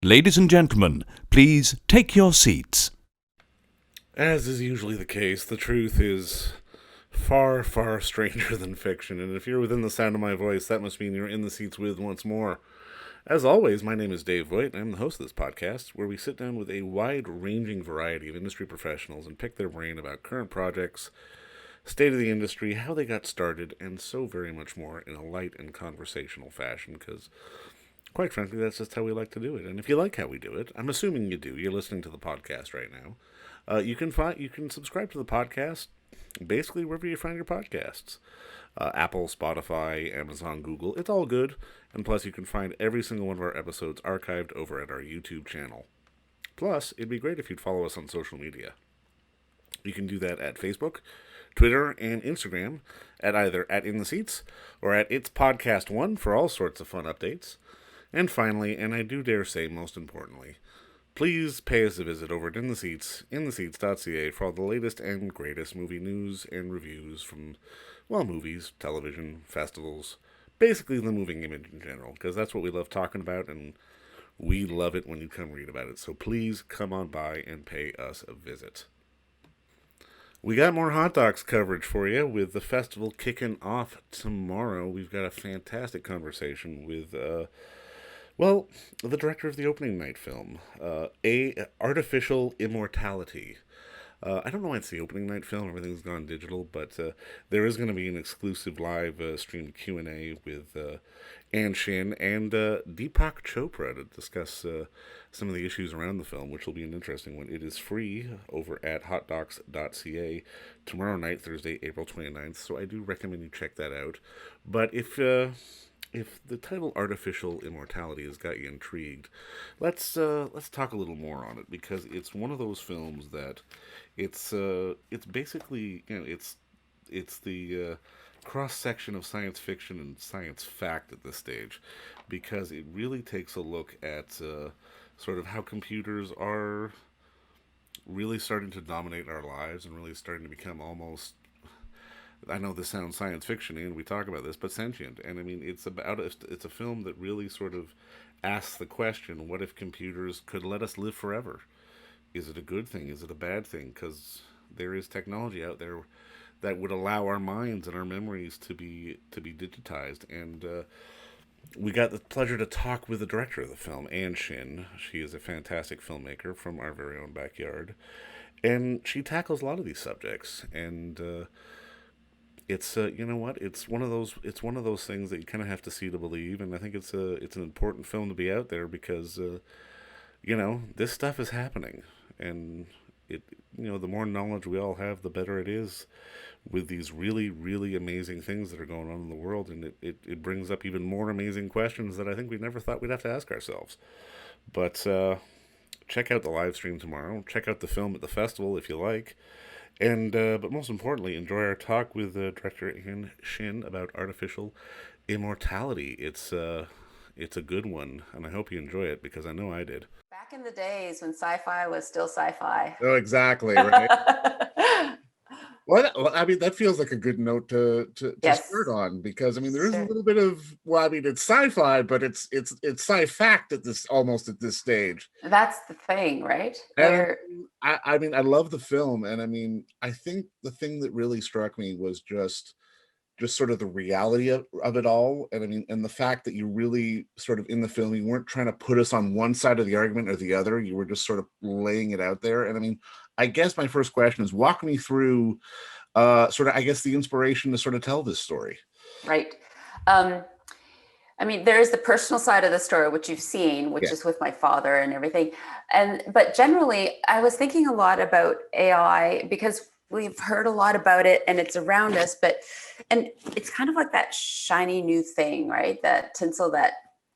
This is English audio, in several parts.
Ladies and gentlemen, please take your seats. As is usually the case, the truth is far, far stranger than fiction, and if you're within the sound of my voice, that must mean you're in the seats with once more. As always, my name is Dave Voigt, and I'm the host of this podcast, where we sit down with a wide-ranging variety of industry professionals and pick their brain about current projects, state of the industry, how they got started, and so very much more in a light and conversational fashion, because quite frankly, that's just how we like to do it. And if you like how we do it, I'm assuming you do. You're listening to the podcast right now. You can subscribe to the podcast basically wherever you find your podcasts. Apple, Spotify, Amazon, Google. It's all good. And plus, you can find every single one of our episodes archived over at our YouTube channel. Plus, it'd be great if you'd follow us on social media. You can do that at Facebook, Twitter, and Instagram at either at In the Seats or at It's Podcast One for all sorts of fun updates. And finally, and I do dare say most importantly, please pay us a visit over at intheseats.ca for all the latest and greatest movie news and reviews from, well, movies, television, festivals, basically the moving image in general, because that's what we love talking about, and we love it when you come read about it. So please come on by and pay us a visit. We got more hot dogs coverage for you with the festival kicking off tomorrow. We've got a fantastic conversation with the director of the opening night film, A.rtificial I.mmortality. I don't know why it's the opening night film. Everything's gone digital, but there is going to be an exclusive live streamed Q&A with Ann Shin and Deepak Chopra to discuss some of the issues around the film, which will be an interesting one. It is free over at hotdocs.ca tomorrow night, Thursday, April 29th, so I do recommend you check that out. But if the title "Artificial Immortality" has got you intrigued, let's talk a little more on it, because it's one of those films that it's basically, it's the cross section of science fiction and science fact at this stage, because it really takes a look at sort of how computers are really starting to dominate our lives and really starting to become almost, I know this sounds science fiction and we talk about this, but sentient. And I mean, it's a film that really sort of asks the question, what if computers could let us live forever? Is it a good thing? Is it a bad thing? Because there is technology out there that would allow our minds and our memories to be digitized. And we got the pleasure to talk with the director of the film, Ann Shin. She is a fantastic filmmaker from our very own backyard, and she tackles a lot of these subjects. And it's you know what, it's one of those things that you kind of have to see to believe. And I think it's an important film to be out there, because this stuff is happening, and the more knowledge we all have, the better it is with these really, really amazing things that are going on in the world. And it brings up even more amazing questions that I think we never thought we'd have to ask ourselves. But check out the live stream tomorrow. Check out the film at the festival if you like. And but most importantly, enjoy our talk with director Ann Shin about artificial immortality. It's a good one, and I hope you enjoy it, because I know I did. Back in the days when sci-fi was still sci-fi. Oh, exactly, right. Well, I mean, that feels like a good note to Yes. start on, because I mean, there is a Sure. little bit of, well, I mean, it's sci-fi, but it's sci-fact at this stage. That's the thing, right? And Where I mean, I love the film, and I mean, I think the thing that really struck me was just sort of the reality of it all. And I mean, and the fact that you really sort of, in the film, you weren't trying to put us on one side of the argument or the other. You were just sort of laying it out there. And I mean, I guess my first question is, walk me through sort of, I guess, the inspiration to sort of tell this story. right. I mean, there's the personal side of the story, which you've seen, which is with my father and everything. But generally, I was thinking a lot about AI, because we've heard a lot about it and it's around us, and it's kind of like that shiny new thing, right? That tinsel that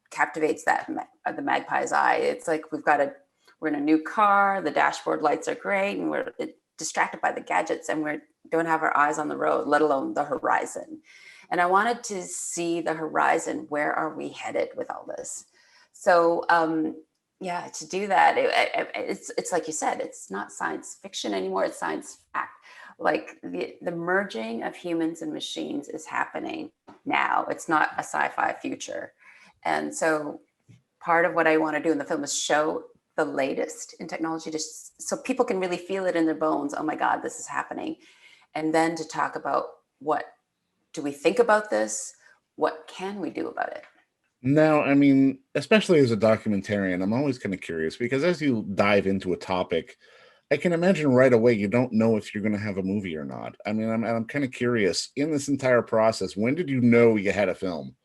captivates the magpie's eye. It's like we're in a new car, the dashboard lights are great, and we're distracted by the gadgets, and we don't have our eyes on the road, let alone the horizon. And I wanted to see the horizon. Where are we headed with all this? So to do that, it's like you said, it's not science fiction anymore. It's science fact. Like the merging of humans and machines is happening now. It's not a sci-fi future. And so part of what I want to do in the film is show the latest in technology, just so people can really feel it in their bones. Oh my God, this is happening. And then to talk about, what do we think about this? What can we do about it? Now, I mean, especially as a documentarian, I'm always kind of curious because as you dive into a topic, I can imagine right away you don't know if you're going to have a movie or not. I mean, I'm kind of curious in this entire process. When did you know you had a film?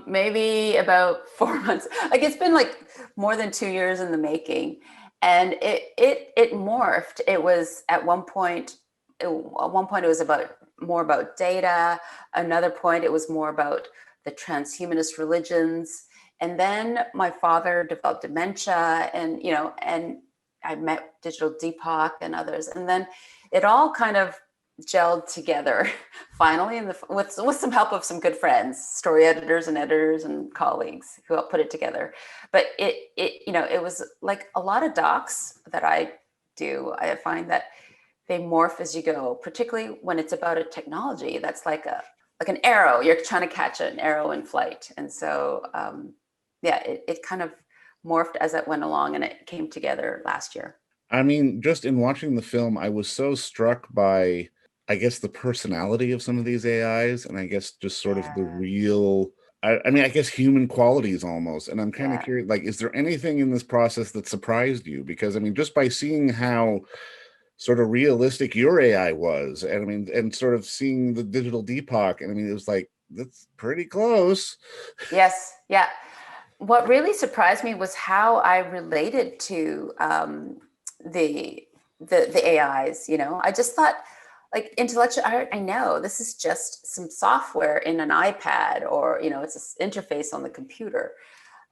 Maybe about 4 months. Like, it's been like more than 2 years in the making, and it morphed. It was at one point it was about more about data. Another point it was more about the transhumanist religions. And then my father developed dementia, and I met Digital Deepak and others. And then it all kind of gelled together finally, with some help of some good friends, story editors and editors and colleagues who helped put it together. But it was like a lot of docs that I do. I find that they morph as you go, particularly when it's about a technology that's like an arrow. You're trying to catch an arrow in flight. And so yeah, it kind of morphed as it went along, and it came together last year. I mean, just in watching the film, I was so struck by, I guess, the personality of some of these AIs, and I guess just sort of the Yeah. real, I mean, I guess human qualities almost. And I'm kind of Yeah. curious, like, is there anything in this process that surprised you? Because I mean, just by seeing how sort of realistic your AI was, and I mean, and sort of seeing the digital Deepak, and I mean, it was like, that's pretty close. Yes. Yeah. What really surprised me was how I related to the the AIs. I just thought, like, intellectual. I know this is just some software in an iPad, or it's an interface on the computer.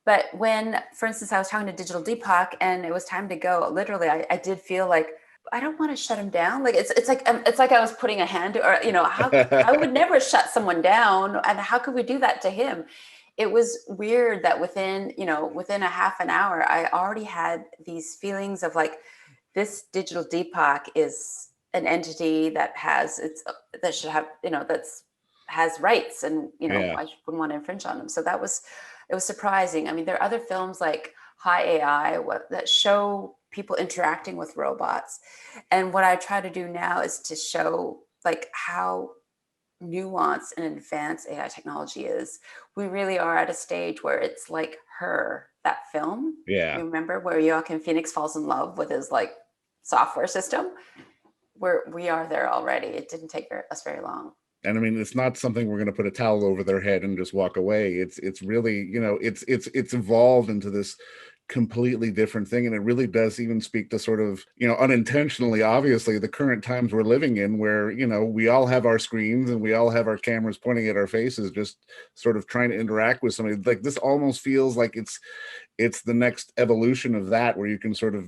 But when, for instance, I was talking to Digital Deepak and it was time to go, literally, I did feel like I don't want to shut him down. Like, it's like I was putting a hand, or how I would never shut someone down, and how could we do that to him? It was weird that within a half an hour, I already had these feelings of like, this Digital Deepak is an entity that should have, that's has rights, and Yeah. I wouldn't want to infringe on them. So it was surprising. I mean, there are other films like High AI that show people interacting with robots, and what I try to do now is to show like how nuanced and advanced AI technology is. We really are at a stage where it's like Her, that film. Yeah. You remember where Joaquin Phoenix falls in love with his like software system? Where we are there already. It didn't take us very long. And I mean, it's not something we're going to put a towel over their head and just walk away. It's really, it's evolved into this completely different thing, and it really does even speak to sort of, unintentionally, obviously, the current times we're living in, where we all have our screens and we all have our cameras pointing at our faces, just sort of trying to interact with somebody. Like, this almost feels like it's the next evolution of that, where you can sort of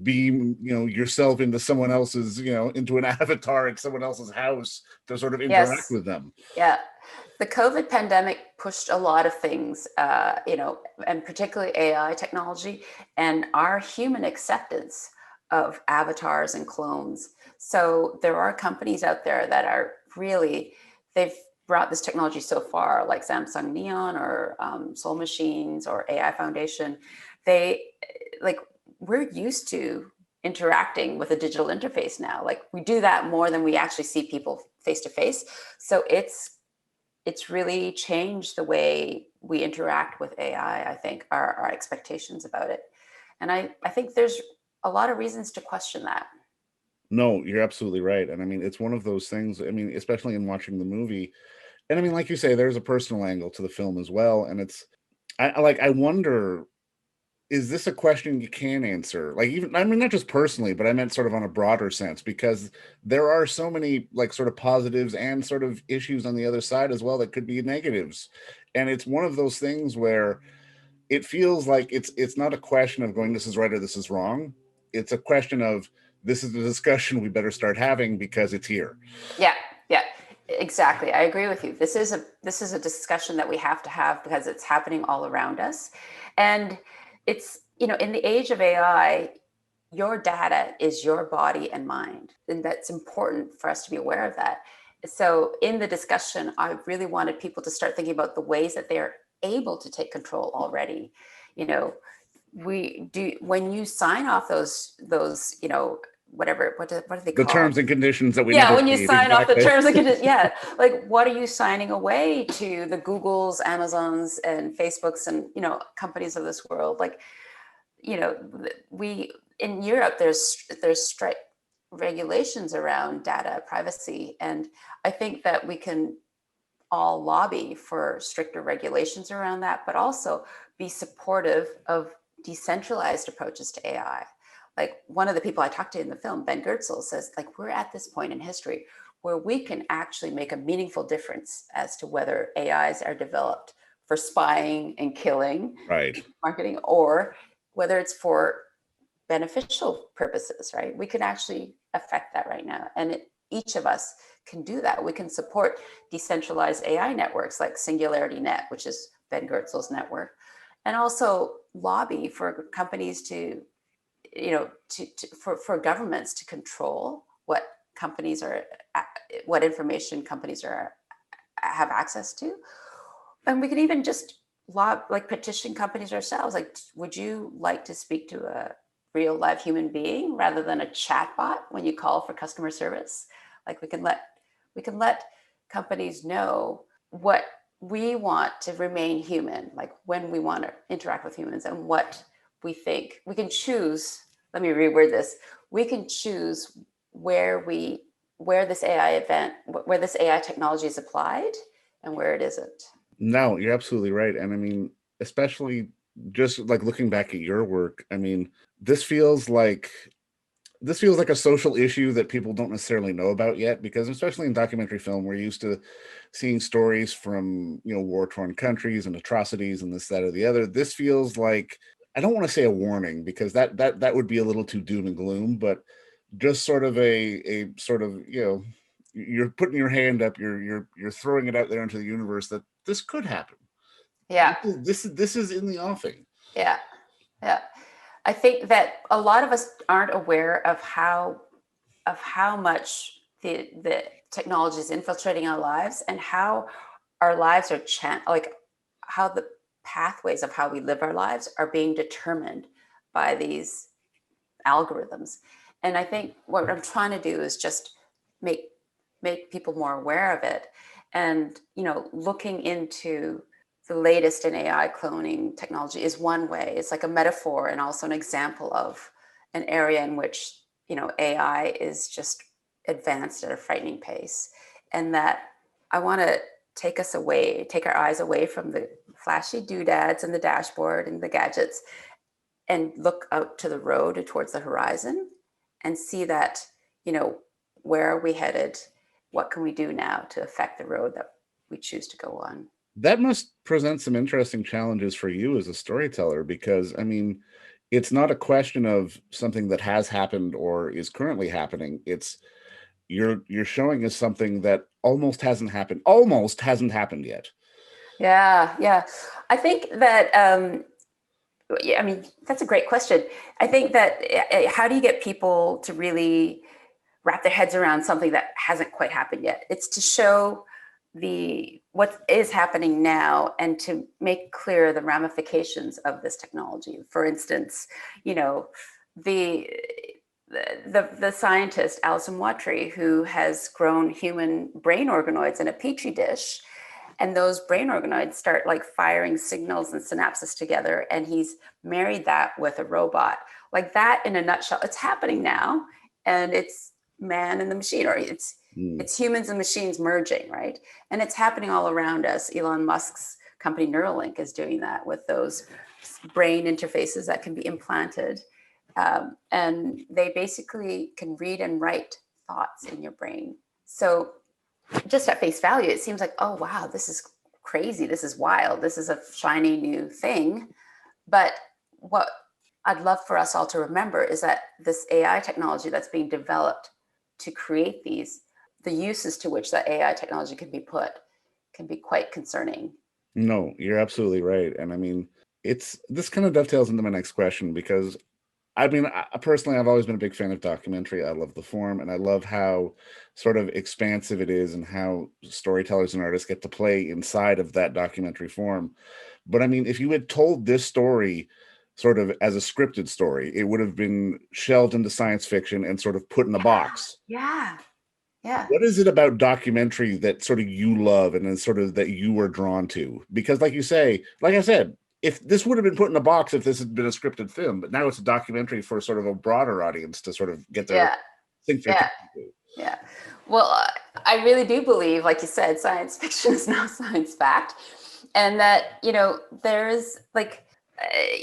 beam yourself into someone else's, into an avatar at someone else's house to sort of interact Yes. with them. Yeah. The COVID pandemic pushed a lot of things, and particularly AI technology and our human acceptance of avatars and clones. So there are companies out there that are really, they've brought this technology so far, like Samsung Neon, or Soul Machines, or AI Foundation. They, like, we're used to interacting with a digital interface now. Like, we do that more than we actually see people face to face. So it's really changed the way we interact with AI. I think our expectations about it, and I think there's a lot of reasons to question that. No, you're absolutely right. And I mean, it's one of those things, I mean, especially in watching the movie. And I mean, like you say, there's a personal angle to the film as well. And I wonder, is this a question you can answer? Like, even, I mean, not just personally, but I meant sort of on a broader sense, because there are so many like sort of positives and sort of issues on the other side as well that could be negatives. And it's one of those things where it feels like it's not a question of going, this is right or this is wrong. It's a question of, this is the discussion we better start having because it's here. Yeah, yeah, exactly. I agree with you. This is a discussion that we have to have because it's happening all around us, and it's in the age of AI, your data is your body and mind, and that's important for us to be aware of that. So in the discussion, I really wanted people to start thinking about the ways that they're able to take control already. you know, we do, when you sign off those, whatever, what are they The called? terms and conditions that we Yeah, when you negotiate, sign off the exactly. terms and conditions, yeah, like what are you signing away to the Googles, Amazons, and Facebooks, and companies of this world? Like, we in Europe, there's strict regulations around data privacy, and I think that we can all lobby for stricter regulations around that, but also be supportive of decentralized approaches to AI. Like one of the people I talked to in the film, Ben Goertzel, says, like, we're at this point in history where we can actually make a meaningful difference as to whether AIs are developed for spying and killing, Right. marketing, or whether it's for beneficial purposes, right? We can actually affect that right now. And each of us can do that. We can support decentralized AI networks like Singularity Net, which is Ben Goertzel's network, and also lobby for companies to, for governments to control what information companies have access to. And we can even just petition companies ourselves. Like, would you like to speak to a real live human being rather than a chat bot when you call for customer service? Like, we can let companies know what we want to remain human, like when we want to interact with humans, and what we think. We can choose, let me reword this. We can choose where this AI technology is applied and where it isn't. No, you're absolutely right. And I mean, especially just like looking back at your work, I mean, this feels like a social issue that people don't necessarily know about yet, because especially in documentary film, we're used to seeing stories from, war-torn countries and atrocities and this, that, or the other. This feels like, I don't want to say a warning, because that would be a little too doom and gloom, but just sort of a sort of, you're putting your hand up, you're throwing it out there into the universe that this could happen. Yeah. This is in the offing. Yeah. Yeah. I think that a lot of us aren't aware of how much the technology is infiltrating our lives, and how our lives are like how the pathways of how we live our lives are being determined by these algorithms. And I think what I'm trying to do is just make people more aware of it, and looking into the latest in AI cloning technology is one way. It's like a metaphor and also an example of an area in which AI is just advanced at a frightening pace, and that I want to take our eyes away from the flashy doodads and the dashboard and the gadgets, and look out to the road towards the horizon and see that, where are we headed? What can we do now to affect the road that we choose to go on? That must present some interesting challenges for you as a storyteller, because I mean, it's not a question of something that has happened or is currently happening. It's you're showing us something that almost hasn't happened yet. Yeah. I think that, yeah, I mean, that's a great question. I think that, how do you get people to really wrap their heads around something that hasn't quite happened yet? It's to show what is happening now, and to make clear the ramifications of this technology. For instance, the the scientist Alison Watry, who has grown human brain organoids in a petri dish, and those brain organoids start like firing signals and synapses together, and he's married that with a robot. Like that, in a nutshell, it's happening now, and it's man and the machine, or it's humans and machines merging, right? And it's happening all around us. Elon Musk's company Neuralink is doing that with those brain interfaces that can be implanted, and they basically can read and write thoughts in your brain. So just at face value, it seems like, oh, wow, this is crazy. This is wild. This is a shiny new thing. But what I'd love for us all to remember is that this AI technology that's being developed to create the uses to which that AI technology can be put can be quite concerning. No, you're absolutely right. And I mean, this kind of dovetails into my next question, because I mean, personally, I've always been a big fan of documentary. I love the form, and I love how sort of expansive it is, and how storytellers and artists get to play inside of that documentary form. But I mean, if you had told this story sort of as a scripted story, it would have been shelved into science fiction and sort of put in a box. Yeah. Yeah. What is it about documentary that sort of you love and then sort of that you were drawn to? Because like you say, like I said, if this would have been put in a box if this had been a scripted film, but now it's a documentary for sort of a broader audience to sort of get their Yeah. sink their Yeah. teeth into. Yeah. Well, I really do believe, like you said, science fiction is not science fact. And that, there's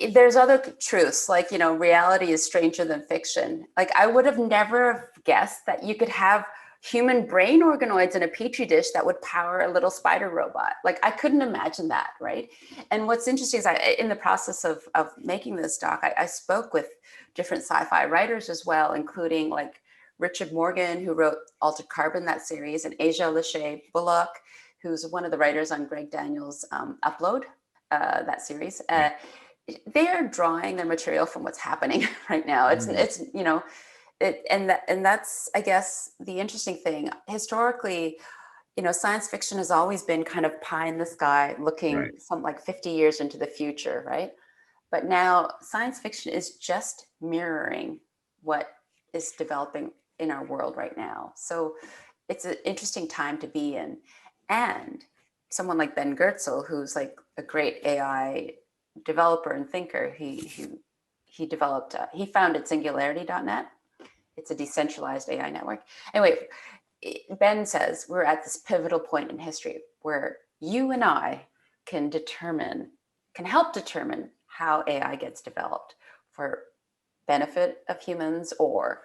there's other truths, like, reality is stranger than fiction. Like, I would have never guessed that you could have human brain organoids in a petri dish that would power a little spider robot. Like, I couldn't imagine that, right? And what's interesting is in the process of making this doc, I spoke with different sci-fi writers as well, including like Richard Morgan, who wrote Altered Carbon, that series, and Asia Lachey Bullock, who's one of the writers on Greg Daniels' Upload, that series. They are drawing their material from what's happening right now. It's and that's, I guess, the interesting thing. Historically, science fiction has always been kind of pie in the sky, looking some like 50 years into the future, right? But now science fiction is just mirroring what is developing in our world right now. So it's an interesting time to be in. And someone like Ben Goertzel, who's like a great AI developer and thinker, he developed, he founded singularity.net. It's a decentralized AI network. Anyway, Ben says we're at this pivotal point in history where you and I can help determine how AI gets developed for benefit of humans or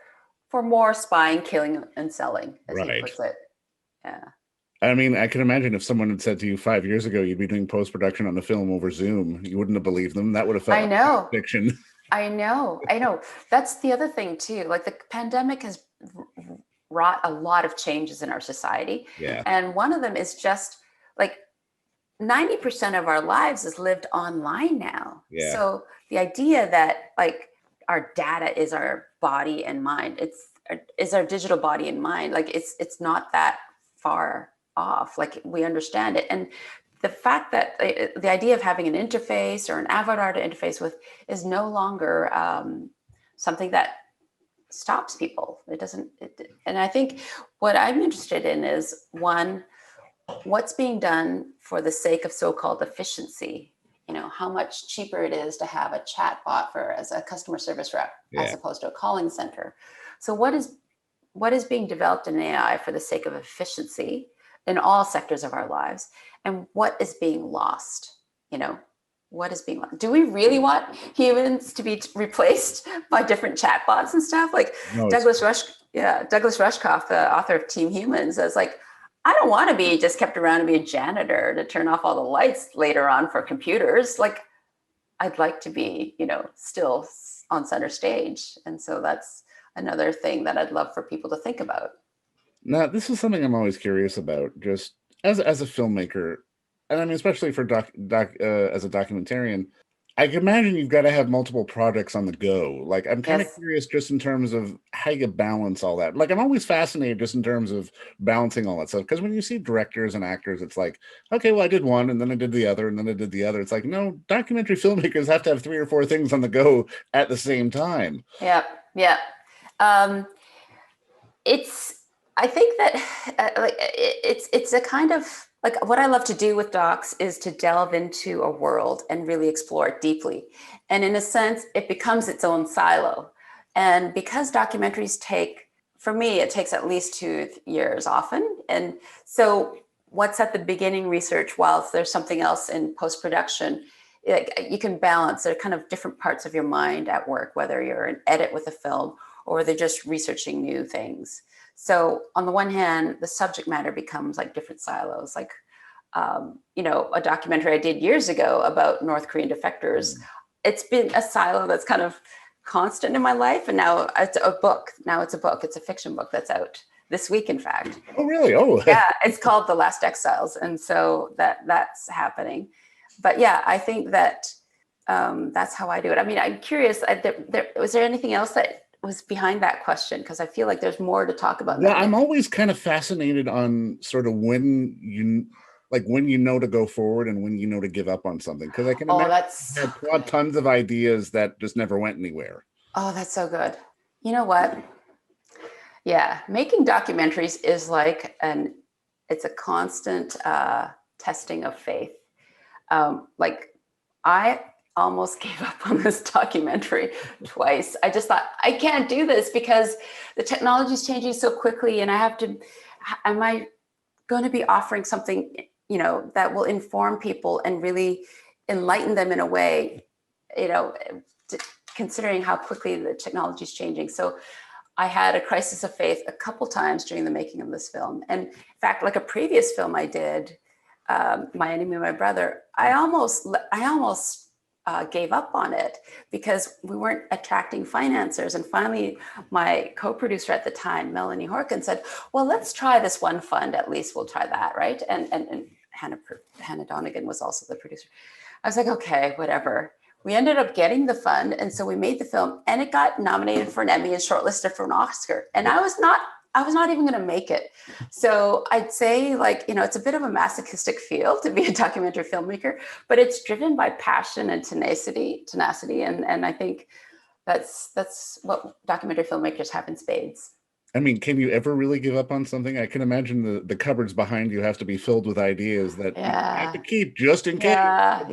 for more spying, killing, and selling, as he puts it. Yeah. I mean, I can imagine if someone had said to you 5 years ago you'd be doing post-production on a film over Zoom, you wouldn't have believed them. That would have felt like fiction. I know. That's the other thing too. Like, the pandemic has wrought a lot of changes in our society. Yeah. And one of them is just like 90% of our lives is lived online now. Yeah. So the idea that like our data is our body and mind, is our digital body and mind. Like, it's not that far off. Like, we understand it. And the fact that the idea of having an interface or an avatar to interface with is no longer something that stops people. It doesn't. And I think what I'm interested in is, one, what's being done for the sake of so-called efficiency. How much cheaper it is to have a chat bot as a customer service rep, as opposed to a calling center. So what is being developed in AI for the sake of efficiency in all sectors of our lives, and what is being lost? What is being lost? Do we really want humans to be replaced by different chatbots and stuff? Like, Douglas Rushkoff, the author of Team Humans, says, like, I don't want to be just kept around and be a janitor to turn off all the lights later on for computers. Like, I'd like to be, still on center stage. And so that's another thing that I'd love for people to think about. Now, this is something I'm always curious about, just as a filmmaker, and I mean, especially for as a documentarian. I can imagine you've got to have multiple projects on the go. Like, I'm kind of curious just in terms of how you balance all that. Like, I'm always fascinated just in terms of balancing all that stuff. Because when you see directors and actors, it's like, okay, well, I did one, and then I did the other, and then I did the other. It's like, no, documentary filmmakers have to have 3 or 4 things on the go at the same time. Yeah. I think that it's a kind of like, what I love to do with docs is to delve into a world and really explore it deeply. And in a sense, it becomes its own silo. And because documentaries for me, it takes at least 2 years often. And so what's at the beginning research, whilst there's something else in post-production, you can balance. There are kind of different parts of your mind at work, whether you're an edit with a film or they're just researching new things. So on the one hand, the subject matter becomes like different silos. Like, a documentary I did years ago about North Korean defectors. It's been a silo that's kind of constant in my life. And now it's a book. It's a fiction book that's out this week, in fact. Oh, really? Oh, yeah. It's called The Last Exiles. And so that's happening. But yeah, I think that That's how I do it. I mean, I'm curious, was there anything else that was behind that question? Because I feel like there's more to talk about Well, now. I'm always kind of fascinated on sort of when you know to go forward and when you know to give up on something. Because I can Oh, imagine that's you so had good. tons of ideas that just never went anywhere. Oh, that's so good. You know what? Yeah, making documentaries is like it's a constant testing of faith. Like I almost gave up on this documentary twice. I just thought I can't do this because the technology is changing so quickly, and I have to. Am I going to be offering something, that will inform people and really enlighten them in a way, you know, considering how quickly the technology is changing? So I had a crisis of faith a couple times during the making of this film. And in fact, like a previous film I did, My Enemy, My Brother, I almost gave up on it because we weren't attracting financiers. And finally, my co-producer at the time, Melanie Horkin, said, well, let's try this one fund. At least we'll try that, right? And Hannah Donegan was also the producer. I was like, okay, whatever. We ended up getting the fund, and so we made the film, and it got nominated for an Emmy and shortlisted for an Oscar. And I was not even going to make it. So I'd say, like, it's a bit of a masochistic field to be a documentary filmmaker, but it's driven by passion and tenacity, and I think that's what documentary filmmakers have in spades. I mean, can you ever really give up on something? I can imagine the cupboards behind you have to be filled with ideas that you have to Yeah, keep just in case. yeah.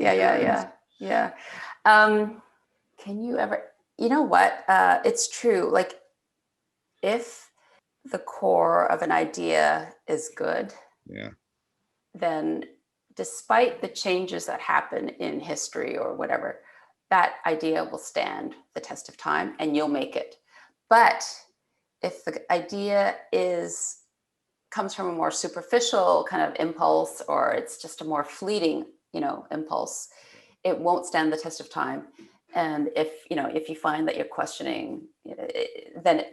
Can you ever? You know what? It's true. Like, if the core of an idea is good, Yeah. then despite the changes that happen in history or whatever, that idea will stand the test of time and you'll make it. But if the idea comes from a more superficial kind of impulse, or it's just a more fleeting, impulse, it won't stand the test of time. And if you find that you're questioning, then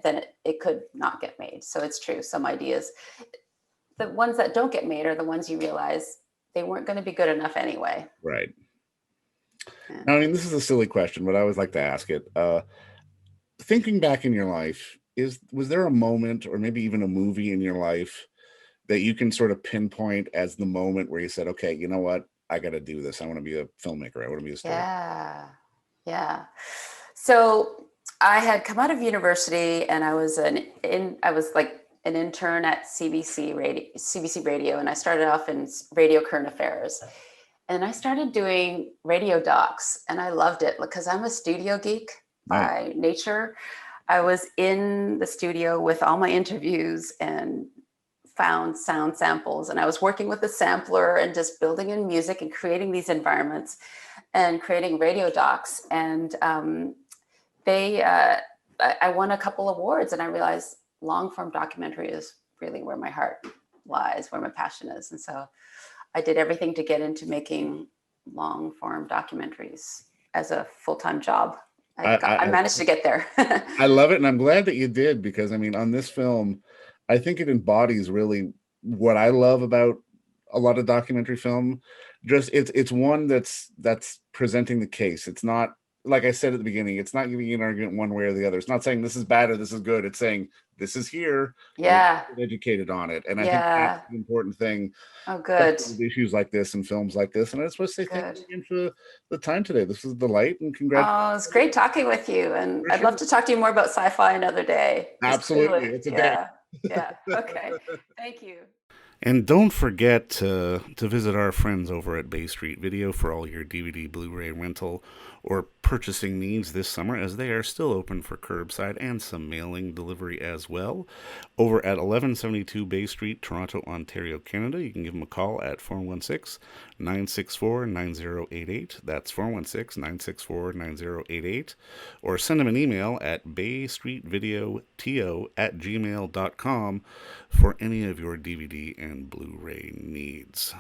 it could not get made. So it's true. Some ideas, the ones that don't get made, are the ones you realize they weren't going to be good enough anyway. Right. Yeah. Now, I mean, this is a silly question, but I always like to ask it. Thinking back in your life, was there a moment or maybe even a movie in your life that you can sort of pinpoint as the moment where you said, okay, you know what? I got to do this. I want to be a filmmaker. I want to be a storyteller. Yeah. So I had come out of university, and I was like an intern at CBC Radio, and I started off in radio current affairs. And I started doing radio docs, and I loved it because I'm a studio geek Nice. by nature. I was in the studio with all my interviews and found sound samples, and I was working with a sampler and just building in music and creating these environments and creating radio docs. And I won a couple awards, and I realized long form documentary is really where my heart lies, where my passion is. And so I did everything to get into making long form documentaries as a full-time job. I managed to get there. I love it, and I'm glad that you did, because I mean, on this film, I think it embodies really what I love about a lot of documentary film. Just it's one that's presenting the case. It's not, like I said at the beginning, it's not giving you an argument one way or the other. It's not saying this is bad or this is good. It's saying this is here. Yeah. Get educated on it, and I think Yeah. that's the important thing. Oh, good. With issues like this and films like this. And I just want to say thank Good. you again for the time today. This was a delight, and congratulations. Oh, it's great talking with you. And For I'd love sure. to talk to you more about sci-fi another day. Just Absolutely. really- It's a day. Yeah. Okay. Thank you. And don't forget to visit our friends over at Bay Street Video for all your DVD, Blu-ray rental, or purchasing needs this summer, as they are still open for curbside and some mailing delivery as well. Over at 1172 Bay Street, Toronto, Ontario, Canada, you can give them a call at 416-964-9088. That's 416-964-9088. Or send them an email at baystreetvideoto@gmail.com for any of your DVD and Blu-ray needs.